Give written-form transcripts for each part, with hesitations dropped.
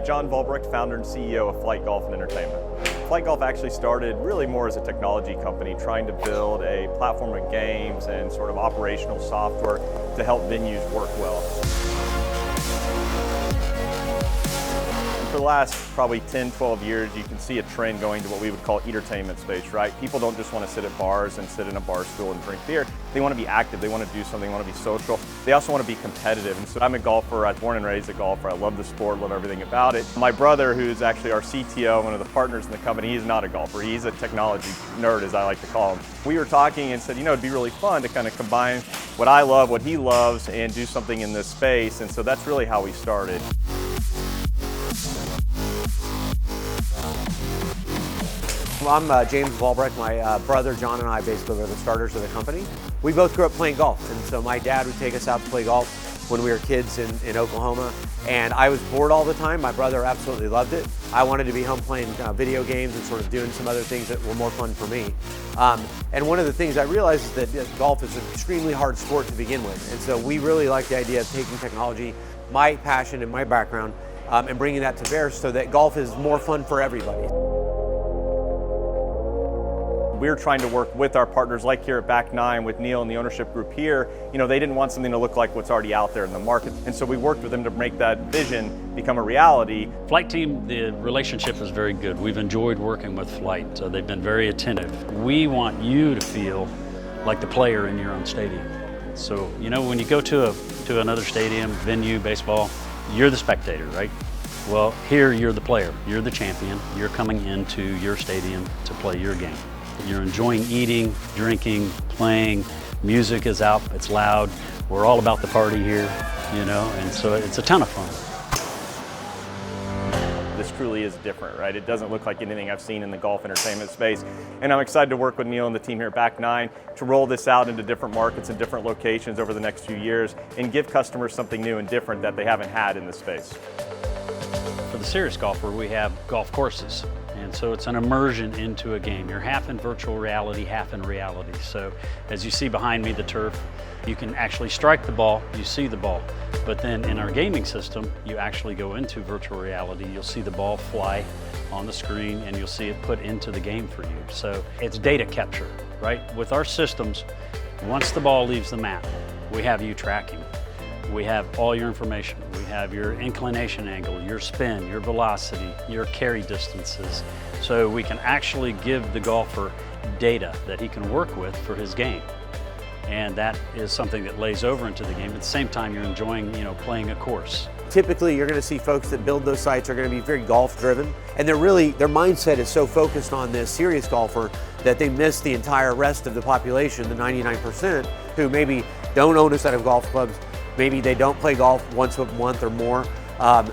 John Volbrick, founder and CEO of Flite Golf Entertainment. Flite Golf actually started really more as a technology company trying to build a platform of games and sort of operational software to help venues work well. For the last probably 10, 12 years, you can see a trend going to what we would call entertainment space, right? People don't just want to sit at bars and sit in a bar stool and drink beer. They want to be active, they want to do something, they want to be social. They also want to be competitive. And so I'm a golfer, I was born and raised a golfer. I love the sport, love everything about it. My brother, who's actually our CTO, one of the partners in the company, he's not a golfer. He's a technology nerd, as I like to call him. We were talking and said, you know, it'd be really fun to kind of combine what I love, what he loves, and do something in this space. And so that's really how we started. I'm James Volbrick. My brother John and I basically were the starters of the company. We both grew up playing golf, and so my dad would take us out to play golf when we were kids in Oklahoma, and I was bored all the time. My brother absolutely loved it. I wanted to be home playing video games and sort of doing some other things that were more fun for me. And one of the things I realized is that golf is an extremely hard sport to begin with, and so we really like the idea of taking technology, my passion and my background, and bringing that to bear so that golf is more fun for everybody. We're trying to work with our partners like here at Back 9 with Neil and the ownership group here. You know, they didn't want something to look like what's already out there in the market. And so we worked with them to make that vision become a reality. Flite team, the relationship is very good. We've enjoyed working with Flite. They've been very attentive. We want you to feel like the player in your own stadium. So, you know, when you go to another stadium, venue, baseball, you're the spectator, right? Well, here you're the player. You're the champion. You're coming into your stadium to play your game. You're enjoying eating, drinking, playing. Music is out, it's loud. We're all about the party here, you know, and so it's a ton of fun. This truly is different, right? It doesn't look like anything I've seen in the golf entertainment space. And I'm excited to work with Neil and the team here at Back 9 to roll this out into different markets and different locations over the next few years and give customers something new and different that they haven't had in this space. For the serious golfer, we have golf courses. And so it's an immersion into a game. You're half in virtual reality, half in reality. So as you see behind me, the turf, you can actually strike the ball, you see the ball. But then in our gaming system, you actually go into virtual reality. You'll see the ball fly on the screen and you'll see it put into the game for you. So it's data capture, right? With our systems, once the ball leaves the mat, we have you tracking. We have all your information. We have your inclination angle, your spin, your velocity, your carry distances. So we can actually give the golfer data that he can work with for his game. And that is something that lays over into the game. At the same time, you're enjoying, you know, playing a course. Typically, you're going to see folks that build those sites are going to be very golf driven, and their mindset is so focused on this serious golfer that they miss the entire rest of the population, the 99%, who maybe don't own a set of golf clubs. Maybe they don't play golf once a month or more.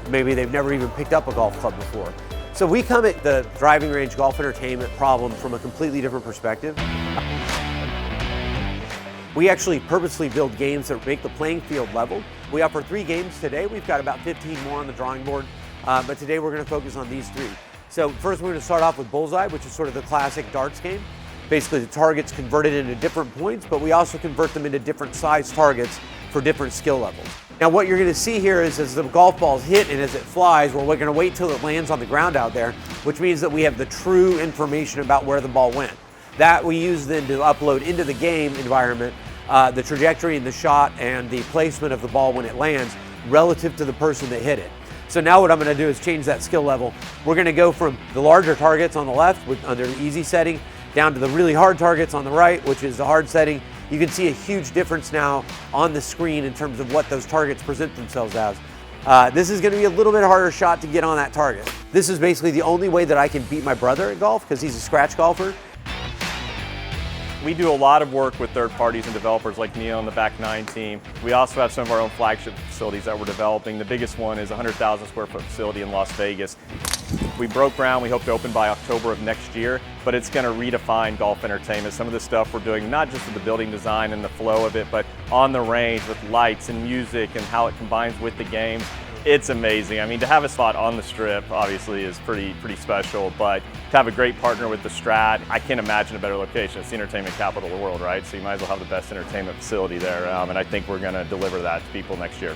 Maybe they've never even picked up a golf club before. So we come at the driving range golf entertainment problem from a completely different perspective. We actually purposely build games that make the playing field level. We offer 3 games today. We've got about 15 more on the drawing board, but today we're going to focus on these 3. So first we're going to start off with Bullseye, which is sort of the classic darts game. Basically the target's converted into different points, but we also convert them into different size targets for different skill levels. Now what you're going to see here is as the golf ball's hit and as it flies, we're going to wait till it lands on the ground out there, which means that we have the true information about where the ball went. That we use then to upload into the game environment the trajectory and the shot and the placement of the ball when it lands relative to the person that hit it. So now what I'm going to do is change that skill level. We're going to go from the larger targets on the left under the easy setting down to the really hard targets on the right, which is the hard setting. You can see a huge difference now on the screen in terms of what those targets present themselves as. This is going to be a little bit harder shot to get on that target. This is basically the only way that I can beat my brother at golf because he's a scratch golfer. We do a lot of work with third parties and developers like Neil and the Back 9 team. We also have some of our own flagship facilities that we're developing. The biggest one is a 100,000 square foot facility in Las Vegas. We broke ground, we hope to open by October of next year, but it's going to redefine golf entertainment. Some of the stuff we're doing, not just with the building design and the flow of it, but on the range with lights and music and how it combines with the game. It's amazing. I mean, to have a spot on the Strip obviously is pretty special, but to have a great partner with the Strat, I can't imagine a better location. It's the entertainment capital of the world, right? So you might as well have the best entertainment facility there, and I think we're going to deliver that to people next year.